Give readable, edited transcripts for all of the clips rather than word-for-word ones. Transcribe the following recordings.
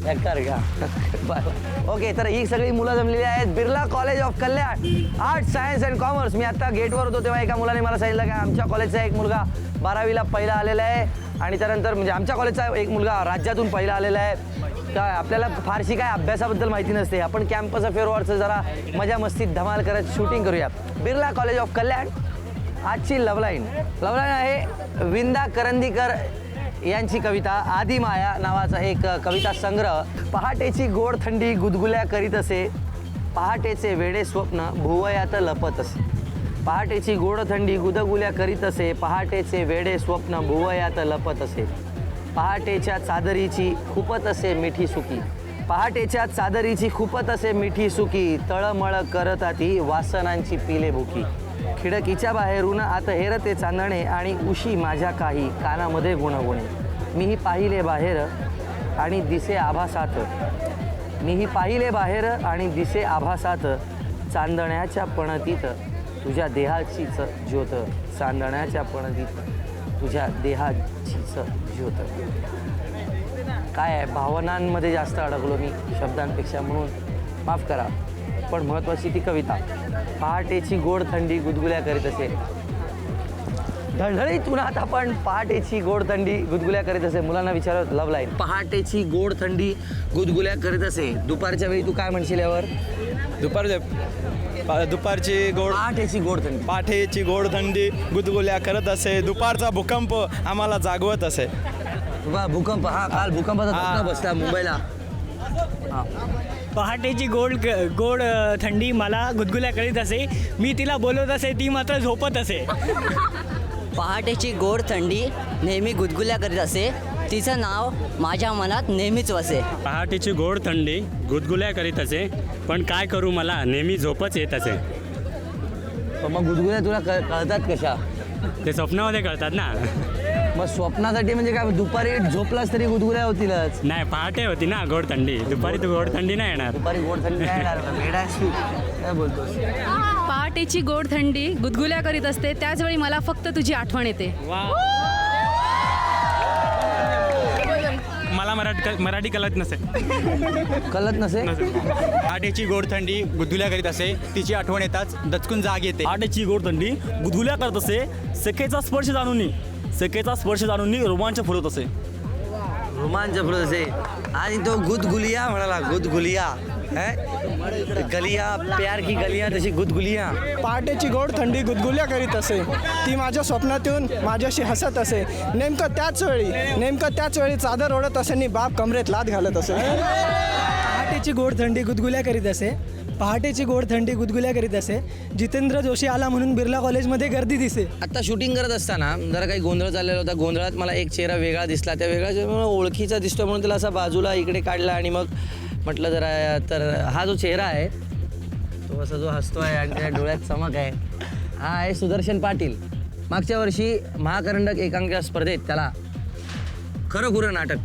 बेकार का ओके. तर ही सगळी मुलं जमलेली आहेत Birla college of Kalyan arts science and commerce. मी आता गेटवर होतो तेव्हा एका मुलाने मला सांगितलं का आमच्या कॉलेजचा एक मुलगा 12वीला पहिला आलेला आहे आणि त्यानंतर म्हणजे आमच्या कॉलेजचा एक मुलगा राज्यातून पहिला आलेला आहे. काय आपल्याला फारशी काय अभ्यासाबद्दल माहिती नसते. आपण कॅम्पस अफेअरवरचं जरा मजा मस्तीत धमाल करत शूटिंग करूया. बिर्ला कॉलेज ऑफ कल्याण. आजची लवलाईन आहे विंदा करंदीकर यांची कविता आदिमाया नावाचा एक कविता संग्रह. पहाटेची गोड थंडी गुदगुल्या करीत असे, पहाटेचे वेडे स्वप्न भुवयात लपत असे. पहाटेची गोड थंडी गुदगुल्या करीत असे, पहाटेचे वेडे स्वप्न भुवयात लपत असे. पहाटेच्या चादरीची खूपत असे मिठी सुकी, पहाटेच्या चादरीची खूपत असे मिठी सुकी. तळमळ करत आती वासनांची पिले भुकी. खिडकीच्या बाहेरून आत हेरते चांदणे आणि उशी माझ्या काही कानामध्ये गुणगुणे. मीही पाहिले बाहेर आणि दिसे आभासात, मीही पाहिले बाहेर आणि दिसे आभासात. चांदण्याच्या पणतीत तुझ्या देहाचीच ज्योत, चांदण्याच्या पणतीत तुझ्या देहाचीच ज्योत. काय आहे भावनांमध्ये जास्त अडकलो मी शब्दांपेक्षा, म्हणून माफ करा. पण महत्त्वाची ती कविता. पहाटेची गोड थंडी गुदगुल्या करीत असे. ढळढळीत उन्हात आपण पहाटेची गोड थंडी गुदगुल्या करीत असे. मुलांना विचारत लव लाईन. पहाटेची गोड थंडी गुदगुल्या करीत असे. दुपारच्या वेळी तू काय म्हणशील यावर? दुपारची गोड पहाटेची गोड थंडी, पाठेची गोड थंडी गुदगुल्या करत असे. दुपारचा भूकंप आम्हाला जागवत असे. भूकंप. हा काल भूकंपाचा धक्का बसला मुंबईला. पहाटेची गोड थंडी मला गुदगुल्या करीत असे, मी तिला बोलवत असे ती मात्र झोपत असे. पहाटेची गोड थंडी नेहमी गुदगुल्या करीत असे, तिचं नाव माझ्या मनात नेहमीच वसे. पहाटेची गोड थंडी गुदगुल्या करीत असे, पण काय करू मला नेहमी झोपच येत असे. पण मग गुदगुल्या तुला कळतात कशा? ते स्वप्नामध्ये कळतात ना. मग स्वप्नासाठी म्हणजे काय दुपारी झोपलास तरी गुदगुल्या होतीलच. नाही पहाटे होती ना गोड थंडी, दुपारी तू गोड थंडी नाही येणार. दुपारी गोड थंडी नाही येणार. वेडाशी काय बोलतोस? पहाटेची गोड थंडी गुदगुल्या करीत असते, त्याच वेळी मला फक्त तुझी आठवण येते. मला मराठी कळत नसे. कळत नसे. पहाटेची गोड थंडी गुदगुल्या करीत असे, तिची आठवण येताच दचकून जाग येते. पहाटेची गोड थंडी गुदगुल्या करत असे, सखेचा स्पर्श जाणून रोमांच फुलत असे. रोमांच फुलत असे. आणि तो गुदगुलिया म्हणाला. गुदगुलिया गलिया प्यार की गलिया तशी गुदगुलिया. पहाटेची गोड थंडी गुदगुल्या करीत असे, ती माझ्या स्वप्नात येऊन माझ्याशी हसत असे. नेमकं त्याच वेळी चादर ओढत असे आणि बाप कमरेत लाद घालत असे. पहाटेची गोड थंडी गुदगुल्या करीत असे, पहाटेची गोड थंडी गुदगुल्या करीत असे. जितेंद्र जोशी आला म्हणून बिर्ला कॉलेजमध्ये गर्दी दिसे. आता शूटिंग करत असताना जरा काही गोंधळ चाललेला होता. गोंधळात मला एक चेहरा वेगळा दिसला. त्या वेगळा ओळखीचा दिसतो म्हणून त्याला असा बाजूला इकडे काढला आणि मग म्हटलं जरा. तर हा जो चेहरा आहे तो असा जो हसतो आहे आणि त्या डोळ्यात चमक आहे, हा आहे सुदर्शन पाटील. मागच्या वर्षी महाकरंडक एकांकिका स्पर्धेत त्याला खरंखुरं नाटक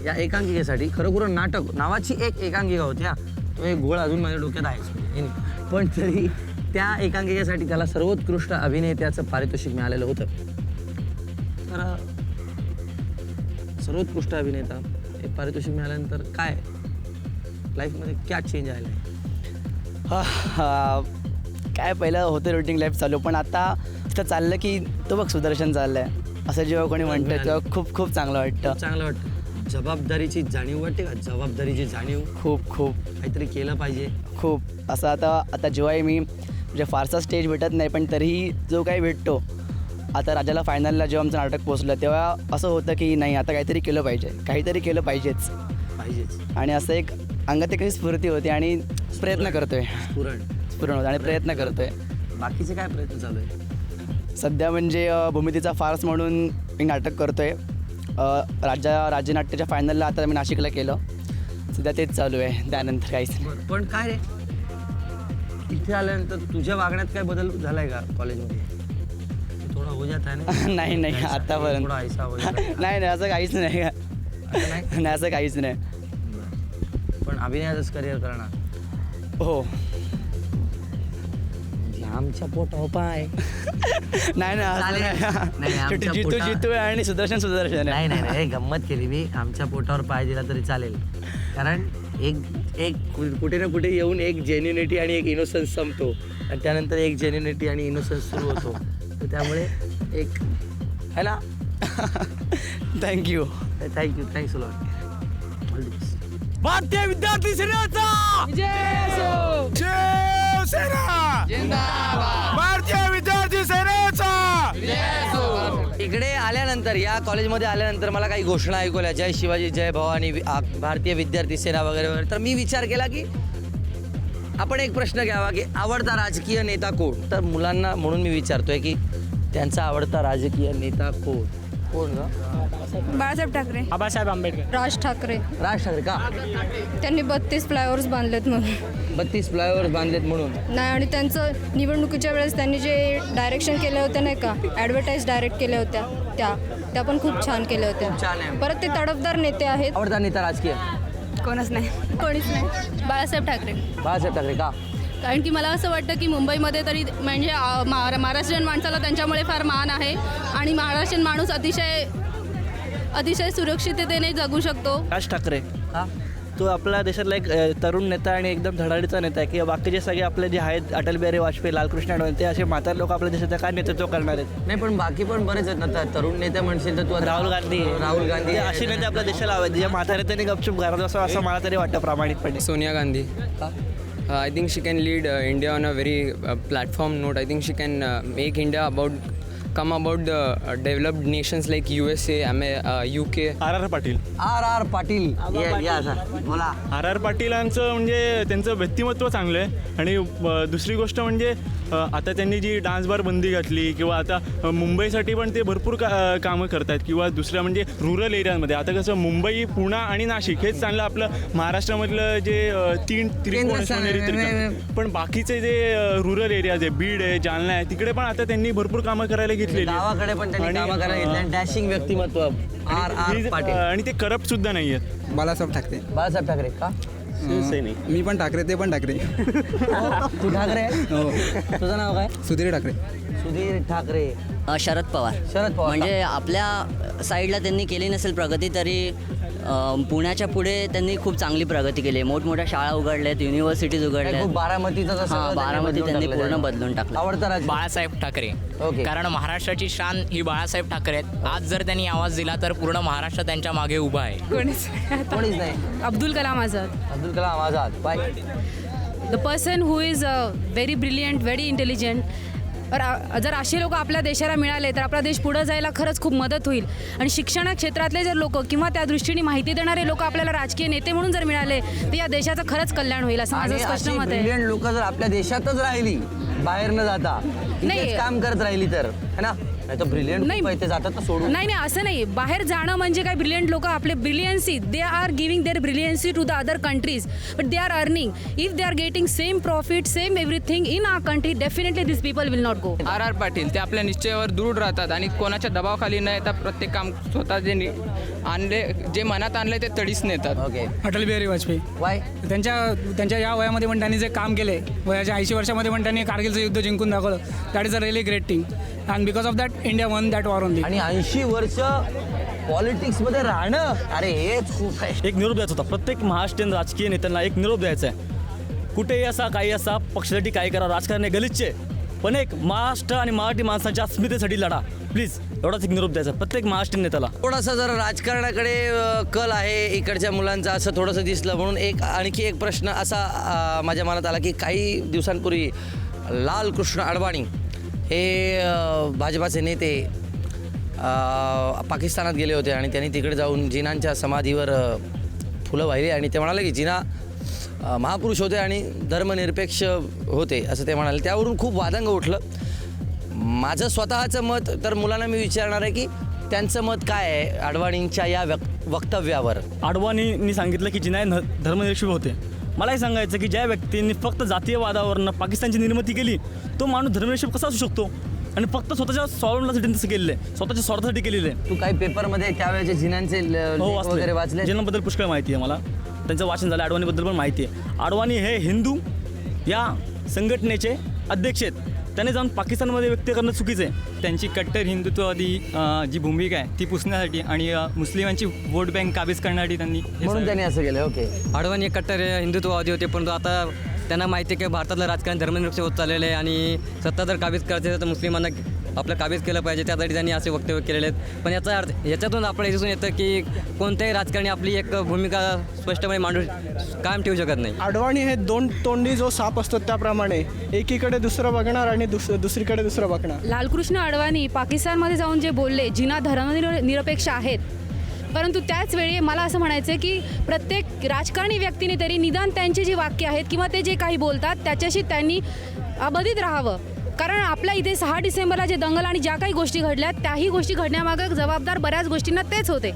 या एकांकिकेसाठी खरंखुरं नाटक नावाची एक एकांकिका होती. तो एक गोळ अजून माझ्या डोक्यात आहे, पण तरी त्या एकांकिकेसाठी त्याला सर्वोत्कृष्ट अभिनेत्याचं पारितोषिक मिळालेलं होतं. तर सर्वोत्कृष्ट अभिनेता हे पारितोषिक मिळाल्यानंतर काय लाईफमध्ये क्या चेंज आलेला आहे? काय पहिलं होतं रुटीन लाईफ चालू, पण आता असं चाललं की तो बघ सुदर्शन चाललं आहे असं जेव्हा कोणी म्हणतं तेव्हा खूप खूप चांगलं वाटतं. चांगलं वाटतं. जबाबदारीची जाणीव वाटते का? जबाबदारीची जाणीव खूप काहीतरी केलं पाहिजे. खूप असं आता जेव्हाही मी म्हणजे फारसा स्टेज भेटत नाही, पण तरीही जो काही भेटतो. आता राजाला फायनलला जेव्हा आमचं नाटक पोचलं तेव्हा असं होतं की नाही आता काहीतरी केलं पाहिजेच. आणि असं एक अंगात एक स्फूर्ती होती आणि प्रयत्न करतोय. स्फुरण होतं आणि प्रयत्न करतोय. बाकीचे काय प्रयत्न चालू आहे सध्या? म्हणजे भूमितीचा फार्स म्हणून मी नाटक करतोय. राज्यनाट्याच्या फायनलला आता मी नाशिकला केलं. सध्या तेच चालू आहे. त्यानंतर काहीच नाही. पण काय रे इथे आल्यानंतर तुझ्या वागण्यात काय बदल झाला आहे का कॉलेजमध्ये? थोडा हो जात आहे ना? नाही आतापर्यंत नाही असं काहीच नाही. असं काहीच नाही. पण अभिनयाचंच करिअर करणार? हो. आमच्या पोटावर पाय. नाही ना चालेल. नाही, आमच्या जितू पोटा- जितू आहे आणि सुदर्शन सुदर्शन आहे. नाही हे गंमत केली मी. आमच्या पोटावर पाय दिला तरी चालेल, कारण एक कुठे ना कुठे येऊन एक जेन्युनिटी आणि एक इनोसन्स संपतो आणि त्यानंतर एक जेन्युनिटी आणि इनोसन्स सुरू होतो. तर त्यामुळे एक है ना. थँक्यू. Thank you lot. भारतीय विद्यार्थी सेनेचा भारतीय विद्यार्थी सेनेचा. इकडे आल्यानंतर, या कॉलेजमध्ये आल्यानंतर मला काही घोषणा ऐकवल्या, जय शिवाजी, जय भवानी, भारतीय विद्यार्थी सेना वगैरे वगैरे. तर मी विचार केला की आपण एक प्रश्न घ्यावा की आवडता राजकीय नेता कोण. तर मुलांना म्हणून मी विचारतोय की त्यांचा आवडता राजकीय नेता कोण ग? बाळासाहेब ठाकरे, बाबासाहेब आंबेडकर. राज ठाकरे. राज ठाकरे का? त्यांनी 32 फ्लायओव्हर्स बांधलेत म्हणून. 32 फ्लायओव्हर बांधलेत म्हणून. नाही, आणि त्यांचं निवडणुकीच्या वेळेस त्यांनी जे डायरेक्शन केले होते नाही का, ॲडव्हर्टाईज डायरेक्ट केल्या होत्या, त्या पण खूप छान केल्या छान होत्या. आहे. परत ते तडफदार नेते आहेत. आवडता नेता राजकीय? कोणीच नाही. बाळासाहेब ठाकरे. बाळासाहेब ठाकरे का? कारण की मला असं वाटतं की मुंबईमध्ये तरी म्हणजे महाराष्ट्रीयन माणसाला त्यांच्यामुळे फार मान आहे आणि महाराष्ट्रीयन माणूस अतिशय सुरक्षिततेने जगू शकतो. राज ठाकरे हा? तो आपल्या देशातला एक तरुण नेता आणि एकदम धडाडीचा नेता आहे. की बाकीचे सगळे आपले जे आहेत अटल बिहारी वाजपेयी, लालकृष्ण अडवाणी, ते असे म्हातारे लोक आपल्या देशाचं काय नेतृत्व करणार आहेत. नाही, पण बाकी पण बरेच आहेत ना. तरुण नेते म्हणशील तर तू आता राहुल गांधी आहे. राहुल गांधी ते आहे. असे नेते आपल्या देशाला हवे ज्या म्हातारे त्यांनी गपचूप घरात बसावं असं मला तरी वाटतं प्रामाणिकपणे. Sonia Gandhi. I think she can lead India on a very platform note. I think she can make India come about the developed nations like USA, UK. R Patil. R Patil. या सर बोला. आर पाटीलांचं म्हणजे त्यांचं व्यक्तिमत्व चांगलं आहे. आणि दुसरी गोष्ट म्हणजे आता त्यांनी जी डान्स बार बंदी घातली किंवा आता मुंबईसाठी पण ते भरपूर कामं करतात किंवा दुसऱ्या म्हणजे रुरल एरियामध्ये. आता कसं मुंबई, पुणा आणि नाशिक हेच चांगलं आपलं महाराष्ट्रामधलं जे तीन पण बाकीचे जे रुरल एरियाज आहे, बीड आहे, जालना आहे, तिकडे पण आता त्यांनी भरपूर कामं करायला घेतलेली. गावाकडे पण त्यांनी कामं करायला घेतली. डॅशिंग व्यक्तिमत्व आर पाटील. आणि ते करप्ट सुद्धा नाही आहेत. बाळासाहेब ठाकरे. बाळासाहेब ठाकरे का? मी पण ठाकरे, ते पण ठाकरे. तू ठाकरे आहे? तुझं नाव काय? सुधीर ठाकरे. सुधीर ठाकरे. शरद पवार. शरद पवार का? म्हणजे आपल्या साईडला त्यांनी केली नसेल प्रगती तरी पुण्याच्या पुढे त्यांनी खूप चांगली प्रगती केली. मोठमोठ्या शाळा उघडल्यात, युनिव्हर्सिटीज खूप उघडल्यात. बारामतीचा हां, बारामती त्यांनी पूर्ण बदलून टाकलं. आवडता राज बाळासाहेब ठाकरे. ओके. कारण महाराष्ट्राची शान ही बाळासाहेब ठाकरे आहेत. आज जर त्यांनी आवाज दिला तर पूर्ण महाराष्ट्र त्यांच्या मागे उभा आहे. कोणीच नाही. Abdul Kalam Azad. Abdul Kalam Azad. By. The person who is very brilliant, very intelligent. जर असे लोक आपल्या देशाला मिळाले तर आपला देश पुढं जायला खरंच खूप मदत होईल. आणि शिक्षण क्षेत्रातले जर लोक किंवा त्या दृष्टीने माहिती देणारे लोक आपल्याला राजकीय नेते म्हणून जर मिळाले तर या देशाचं खरंच कल्याण होईल असं माझं आणि स्पष्ट अशी मत आहे. ब्रिलियंट लोक जर आपल्या देशातच राहिली, बाहेर न जाता नाही. इथेच काम करत राहिली तर है ना. नाही तर ब्रिलियंट नाही. इथे जातात तर सोडून. नाही असं नाही. बाहेर जाणं म्हणजे काय, ब्रिलियंट लोक आपले brilliancy, they are giving their brilliancy to the other countries, but they are earning. If they are getting same profit, same everything in our country, definitely this people will not go. R Patil ते आपल्या निश्चयावर दृढ राहतात आणि कोणाच्या दबावाखाली न येता प्रत्येक काम स्वतः जे मनात आणले ते तडीच नेतात. ओके. अटल बिहारी वाजपेयी. वाय? त्यांच्या या वयामध्ये पण त्यांनी जे काम केले, वयाच्या 80 वर्षामध्ये पण त्यांनी कारगिलचं युद्ध जिंकून दाखवलं. That is a really great thing and because of that India one that war only. आणि 80 वर्ष पॉलिटिक्स मध्ये राहणं, अरे हेच खूप आहे. एक निरोप द्यायचा होता प्रत्येक महाराष्ट्रीयन राजकीय नेत्यांना. एक निरोप द्यायचा आहे. कुठेही असा काही असा पक्षासाठी काही करा, राजकारण हे गलिच्छ, पण एक महाराष्ट्र आणि मराठी माणसांच्या अस्मितेसाठी लढा प्लीज. एवढाच एक निरोप द्यायचा प्रत्येक महाराष्ट्रीयन नेत्याला. थोडासा जर राजकारणाकडे कल आहे इकडच्या मुलांचा असं थोडंसं दिसलं, म्हणून आणखी एक प्रश्न असा माझ्या मनात आला की काही दिवसांपूर्वी लालकृष्ण अडवाणी हे भाजपाचे नेते पाकिस्तानात गेले होते आणि त्यांनी तिकडे जाऊन जिनांच्या समाधीवर फुलं वाहिली आणि ते म्हणाले की जिना महापुरुष होते आणि धर्मनिरपेक्ष होते असं ते म्हणाले. त्यावरून खूप वादंग उठलं. माझं स्वतःचं मत तर मुलांना मी विचारणार आहे की त्यांचं मत काय आहे अडवाणींच्या या वक्तव्यावर. अडवाणींनी सांगितलं की जिना धर्मनिरपेक्ष होते. मलाही सांगायचं की ज्या व्यक्तींनी फक्त जातीयवादावरनं पाकिस्तानची निर्मिती केली तो माणूस धर्मनिरपेक्ष कसा असू शकतो. आणि फक्त स्वतःच्या स्वावलंबनासाठी तसं केलेलं आहे, स्वतःच्या स्वार्थासाठी केलेलं आहे. तू काही पेपरमध्ये त्यावेळेचे जिनांचे वगैरे वाचले? जिनांबद्दल पुष्कळ माहिती आहे मला. त्यांचं वाचन झालं. अडवाणीबद्दल पण माहिती आहे. अडवाणी हे हिंदू या संघटनेचे अध्यक्ष आहेत. त्याने जाऊन पाकिस्तानमध्ये व्यक्त करणं चुकीचं आहे. त्यांची कट्टर हिंदुत्ववादी जी भूमिका आहे ती पुसण्यासाठी आणि मुस्लिमांची वोट बँक काबीज करण्यासाठी त्यांनी म्हणून त्यांनी असं केलं. ओके. अडवाणी एक कट्टर हिंदुत्ववादी होते, परंतु आता त्यांना माहिती आहे की भारतातलं राजकारण धर्मनिरपेक्ष होत चाललेलं आहे आणि सत्ता जर काबीज करायचं तर मुस्लिमांना आपलं काबीज केलं पाहिजे. त्यासाठी त्यांनी असे वक्तव्य केलेले आहेत. पण याचा अर्थ याच्यातून आपल्याला दिसून येतं की कोणत्याही राजकारणी आपली एक भूमिका स्पष्टपणे मांडू कायम ठेवू शकत नाही. अडवाणी हे दोन तोंडी जो साप असतो त्याप्रमाणे एकीकडे दुसरं बघणार आणि दुसरीकडे दुसरं बघणार. लालकृष्ण अडवाणी पाकिस्तानमध्ये जाऊन जे बोलले, जिना धर्मनिरपेक्ष आहेत, परंतु त्याच वेळी मला असं म्हणायचं आहे की प्रत्येक राजकारणी व्यक्तीने तरी निदान त्यांची जी वाक्य आहेत किंवा ते जे काही बोलतात त्याच्याशी त्यांनी अबाधित राहावं. कारण आपल्या इथे 6 डिसेंबरला जे दंगल आणि ज्या काही गोष्टी घडल्या त्याही गोष्टी घडण्यामागं जबाबदार बऱ्याच गोष्टींना तेच होते.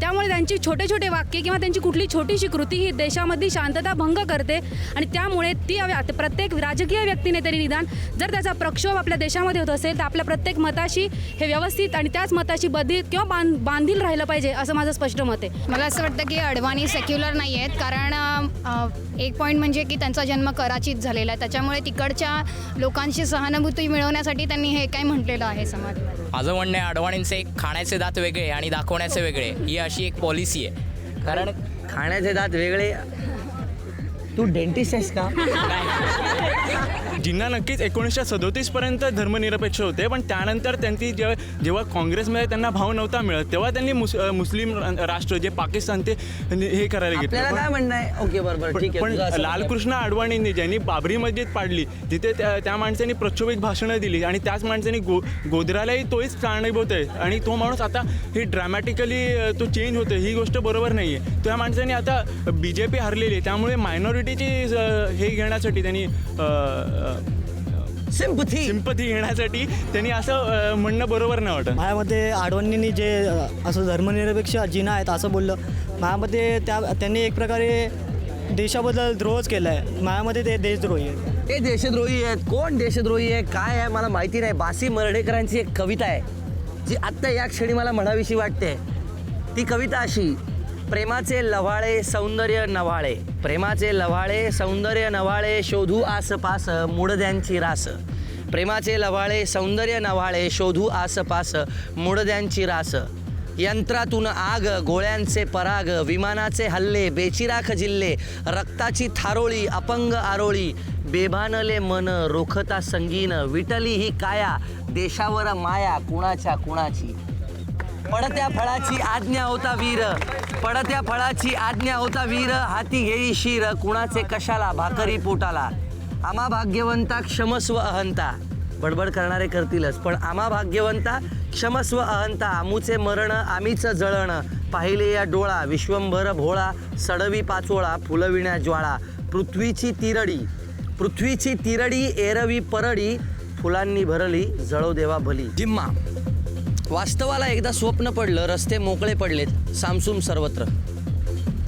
त्यामुळे त्यांची छोटे छोटे वाक्य किंवा त्यांची कुठली छोटीशी कृती ही देशामधली शांतता भंग करते आणि त्यामुळे ती प्रत्येक राजकीय व्यक्तीने तरी निदान जर त्याचा प्रक्षोभ आपल्या देशामध्ये होत असेल तर आपल्या प्रत्येक मताशी हे व्यवस्थित आणि त्याच मताशी बधित किंवा बांधील राहिलं पाहिजे असं माझं स्पष्ट मत आहे. मला असं वाटतं की अडवाणी सेक्युलर नाही आहेत, कारण एक पॉईंट म्हणजे की त्यांचा जन्म कराचीत झालेला आहे, त्याच्यामुळे तिकडच्या लोकांशी सहानुभूती मिळवण्यासाठी त्यांनी हे काय म्हटलेलं आहे समाज. माझं म्हणणं आहे अडवाणींचे खाण्याचे दात वेगळे आणि दाखवण्याचे वेगळे ही अशी एक पॉलिसी आहे. कारण खाण्याचे दात वेगळे. तू डेंटिस्ट आहेस का? जिन्ना नक्कीच 1937 पर्यंत धर्मनिरपेक्ष होते, पण त्यानंतर त्यांची जेव्हा काँग्रेसमध्ये त्यांना भाव नव्हता मिळत तेव्हा त्यांनी मुस्लिम राष्ट्र जे पाकिस्तान ते हे करायला आपल्याला काय म्हणणं आहे? ओके, बरोबर, ठीक आहे. पण तुझं असं लालकृष्ण अडवाणींनी ज्यांनी बाबरी मस्जिद पाडली तिथे त्या माणसांनी प्रक्षोभित भाषणं दिली आणि त्याच माणसांनी गोधरालाही तोच कारणीभूत आहे आणि तो माणूस आता ही ड्रॅमॅटिकली तो चेंज होतो. ही गोष्ट बरोबर नाही आहे. त्या माणसाने आता BJP हरलेली आहे त्यामुळे मायनॉरिटीची हे घेण्यासाठी त्यांनी सिंपथी घेण्यासाठी त्यांनी असं म्हणणं बरोबर नाही वाटत. माझ्यामध्ये अडवाणींनी जे असं धर्मनिरपेक्ष जिना आहेत असं बोललं, माझ्यामध्ये त्यांनी एक प्रकारे देशाबद्दल द्रोहच केला आहे. माझ्यामध्ये ते देशद्रोही आहेत. ते देशद्रोही आहेत. कोण देशद्रोही आहे काय आहे मला माहिती नाही. बासी मर्ढेकरांची एक कविता आहे जी आत्ता या क्षणी मला म्हणावीशी वाटते. ती कविता अशी: प्रेमाचे लव्हाळे सौंदर्य नव्हाळे, प्रेमाचे लव्हाळे सौंदर्य नव्हाळे, शोधू आसपास मुडद्यांची रास. प्रेमाचे लव्हाळे सौंदर्य नव्हाळे, शोधू आसपास मुडद्यांची रास. यंत्रातून आग, गोळ्यांचे पराग, विमानाचे हल्ले, बेचिराख जिल्हे, रक्ताची थारोळी, अपंग आरोळी, बेभानले मन, रोखता संगीन, विटली ही काया, देशावर माया कुणाच्या कुणाची. पडत्या फळाची आज्ञा होता वीर, पडत्या फळाची आज्ञा होता वीर, हाती घेई शीर, कुणाचे कशाला भाकरी पोटाला. आम्हा भाग्यवंता क्षमस्व अहंता, बडबड करणारे करतीलच, पण आम्हा भाग्यवंता क्षमस्व अहंता, आमुचे मरण आम्हीच जळण, पाहिले या डोळा, विश्वंभर भोळा, सडवी पाचोळा, फुलविण्या ज्वाळा. पृथ्वीची तिरडी एरवी परडी, फुलांनी भरली जळो देवा भली. जिम्मा. वास्तवाला एकदा स्वप्न पडलं, रस्ते मोकळे पडलेत सामसूम सर्वत्र.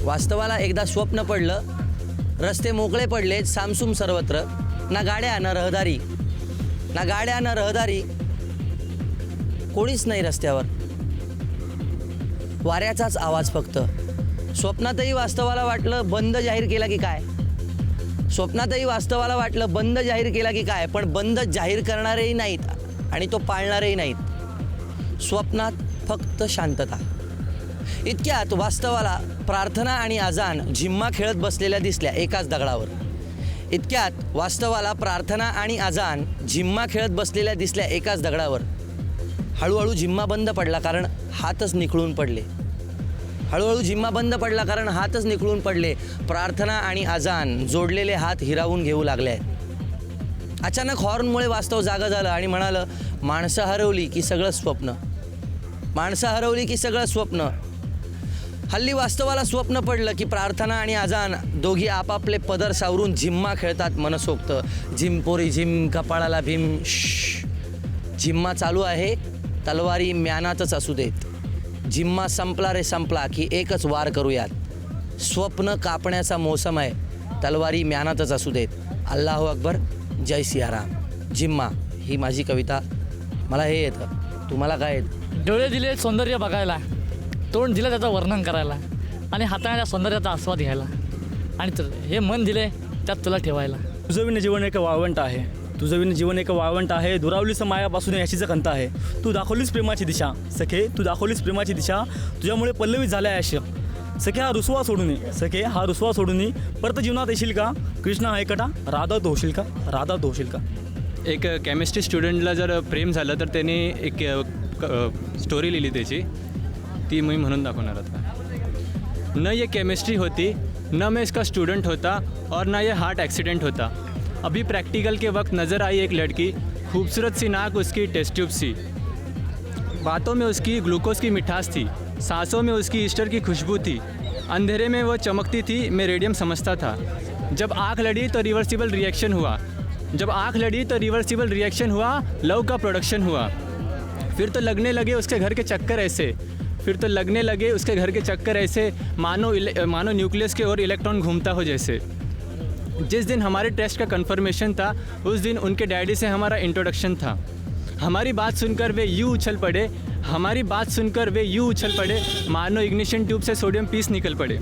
वास्तवाला एकदा स्वप्न पडलं, रस्ते मोकळे पडलेत सामसूम सर्वत्र. ना गाड्या ना रहदारी, ना गाड्या ना रहदारी, कोणीच नाही रस्त्यावर, वाऱ्याचाच आवाज फक्त. स्वप्नातही वास्तवाला वाटलं बंद जाहीर केला की काय, स्वप्नातही वास्तवाला वाटलं बंद जाहीर केला की काय, पण बंद जाहीर करणारेही नाहीत आणि तो पाळणारेही नाहीत. स्वप्नात फक्त शांतता. इतक्यात वास्तवाला प्रार्थना आणि अजान झिम्मा खेळत बसलेल्या दिसल्या एकाच दगडावर. इतक्यात वास्तवाला प्रार्थना आणि अजान झिम्मा खेळत बसलेल्या दिसल्या एकाच दगडावर. हळूहळू झिम्मा बंद पडला कारण हातच निखळून पडले. हळूहळू झिम्मा बंद पडला कारण हातच निखळून पडले. प्रार्थना आणि अजान जोडलेले हात हिरावून घेऊ लागले. अचानक हॉर्नमुळे वास्तव जागं झालं आणि म्हणालं, माणसं हरवली की सगळं स्वप्न, माणसं हरवली की सगळं स्वप्न. हल्ली वास्तवाला स्वप्न पडलं की प्रार्थना आणि अजान दोघी आपापले पदर सावरून झिम्मा खेळतात मनसोक्त. झिमपोरी झिम, कपाळाला भीम. झिम्मा चालू आहे, तलवारी म्यानातच असू देत. झिम्मा संपला रे संपला की एकच वार करूयात. स्वप्न कापण्याचा मोसम आहे, तलवारी म्यानातच असू देत. अल्लाहू अकबर, जय सियाराम. झिम्मा ही माझी कविता. मला हे येतं, तुम्हाला काय येतं? डोळे दिले सौंदर्य बघायला, तोंड दिलं त्याचं वर्णन करायला, आणि हाताने त्या सौंदर्याचा आस्वाद घ्यायला, आणि हे मन दिले त्यात तुला ठेवायला. तुझं जीवन एक वाळवंट आहे, तुझं जीवन एक वाळवंट आहे, दुरावलीच मायापासून याशीचं कंत आहे. तू दाखवलीस प्रेमाची दिशा सखे, तू दाखवलीस प्रेमाची दिशा, तुझ्यामुळे पल्लवी झाल्या आयुष्य. सखे हा रुसवा सोडून ये, सखे हा रुसवा सोडून ये, परत जीवनात येशील का? कृष्णा आहे कटा, राधा तू होशील का? राधा तू होशील का? एक केमिस्ट्री स्टुडंटला जर प्रेम झालं तर त्याने एक स्टोरी लिहिली त्याची, ती मी म्हणून दाखवणार आता. न ये केमिस्ट्री होती, न मैं इसका स्टूडेंट होता, और ना ये हार्ट एक्सीडेंट होता. अभी प्रैक्टिकल के वक्त नज़र आई एक लड़की, खूबसूरत सी नाक उसकी टेस्ट ट्यूब सी, बातों में उसकी ग्लूकोज की मिठास थी, सांसों में उसकी ईस्टर की खुशबू थी, अंधेरे में वो चमकती थी, मैं रेडियम समझता था. जब आँख लड़ी तो रिवर्सिबल रिएक्शन हुआ, जब आँख लड़ी तो रिवर्सिबल रिएक्शन हुआ, लव का प्रोडक्शन हुआ. फिर तो लगने लगे उसके घर के चक्कर ऐसे, फिर तो लगने लगे उसके घर के चक्कर ऐसे, मानो न्यूक्लियस के ओर इलेक्ट्रॉन घूमता हो जैसे. जिस दिन हमारे टेस्ट का कन्फर्मेशन था, उस दिन उनके डैडी से हमारा इंट्रोडक्शन था. हमारी बात सुनकर वे यूँ उछल पड़े, हमारी बात सुनकर वे यूँ उछल पड़े, मानो इग्निशन ट्यूब से सोडियम पीस निकल पड़े.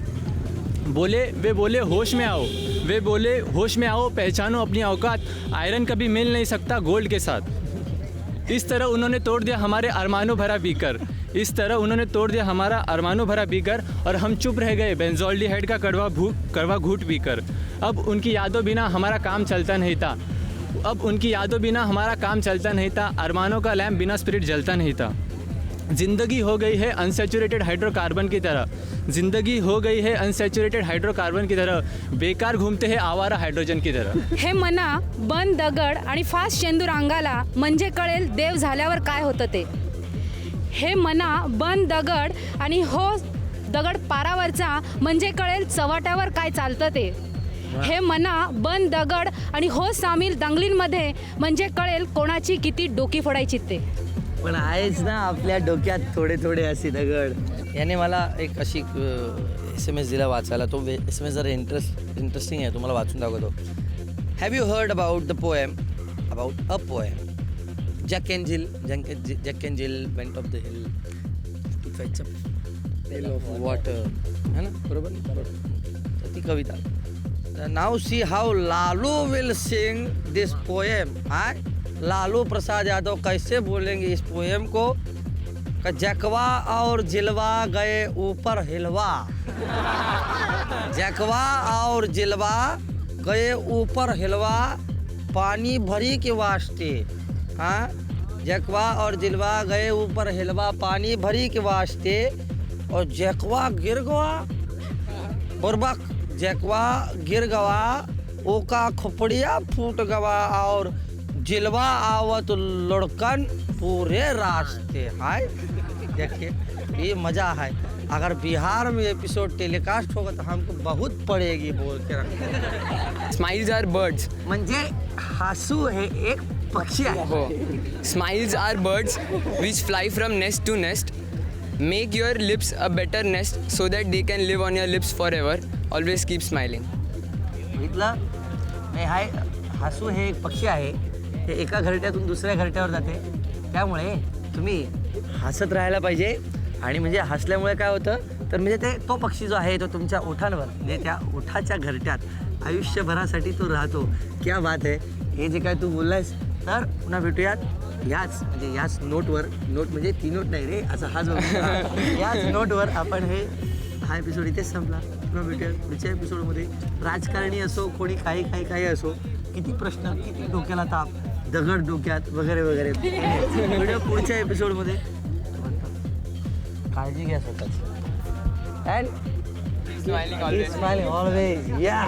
वे बोले होश में आओ, वे बोले होश में आओ, पहचानो अपनी औकात, आयरन कभी मिल नहीं सकता गोल्ड के साथ. इस तरह उन्होंने तोड़ दिया हमारे अरमानों भरा बीकर, इस तरह उन्होंने तोड़ दिया हमारा अरमानों भरा बीकर, और हम चुप रह गए बेंजोल्डिहाइड का कड़वा घूट पीकर. अब उनकी यादों बिना हमारा काम चलता नहीं था, अब उनकी यादों बिना हमारा काम चलता नहीं था, अरमानों का लैम्प बिना स्पिरिट जलता नहीं था. ज़िंदगी हो गई है अनसैचुरेटेड हाइड्रोकार्बन की तरह, ज़िंदगी हो गई है अनसैचुरेटेड हाइड्रोकार्बन की तरह, बेकार घूमते हैं आवारा हायड्रोजन की तरह. हे मना बंद दगड आणि फास्ट चेंदूर अंगाला, म्हणजे कळेल देव झाल्यावर काय होतं ते. हे मना बंद दगड आणि हो दगड पारावरचा, म्हणजे कळेल चव्हाट्यावर काय चालतं ते. हे मना बंद दगड आणि हो सामील दंगलींमध्ये, म्हणजे कळेल कोणाची किती डोकी फोडायची ते. पण आहेच ना आपल्या डोक्यात थोडे थोडे असे दगड. याने मला एक अशी SMS दिला वाचायला. तो SMS जरा इंटरेस्टिंग आहे, तुम्हाला वाचून दाखवतो. Have you heard about the poem, about a poem, Jack and Jill went off the hill to fetch a pail of water, है ना, बरोबर. तर ती कविता. Now see how Lalu will sing this poem. Lalu Prasad Yadav कैसे बोलेंगे इस पोएम को? जकवा और जिलवा गए ऊपर हिलवा, जकवा और जिलवा गए ऊपर हिलवा, पानी भरी के वास्ते. हाँ, जकवा और जिलवा गए ऊपर हिलवा, पानी भरी के वास्ते, और जकवा गिर गवा, बुरबक जकवा गिर गवा, ओका खोपड़िया फूट गवा, और जिलवा आवत लड़कन पूरे रास्ते. हाय देखिए ये मज़ा है. अगर बिहार में एपिसोड टेलीकास्ट होगा तो हमको बहुत पड़ेगी बोल के रखते. स्माइल्स आर बर्ड्स, म्हणजे हसू हे एक पक्षी आहे. Smiles are birds which fly from nest to nest, make your lips a better nest so that they can live on your lips for ever, always keep smiling. बघितलं नाही, हाय हसू हे एक पक्षी आहे, हे एका घरट्यातून दुसऱ्या घरट्यावर जाते. त्यामुळे तुम्ही हसत राहायला पाहिजे. आणि म्हणजे हसल्यामुळे काय होतं तर म्हणजे तो पक्षी जो आहे तो तुमच्या ओठांवर, म्हणजे त्या ओठाच्या घरट्यात आयुष्यभरासाठी तो राहतो. क्या बात आहे. हे जे काय तू बोललायस, तर पुन्हा भेटूयात याच म्हणजे याच नोटवर. नोट म्हणजे ती नोट नाही रे, असा हा जो याच नोटवर आपण हा एपिसोड इथेच संपला. पुन्हा भेटूयात पुढच्या एपिसोडमध्ये. राजकारणी असो, कोणी काही असो, किती प्रश्न, किती डोक्याला ताप, दगड डोक्यात वगैरे वगैरे. व्हिडिओ पुढच्या एपिसोडमध्ये. काळजी घ्या स्वतःची. And smiling always. या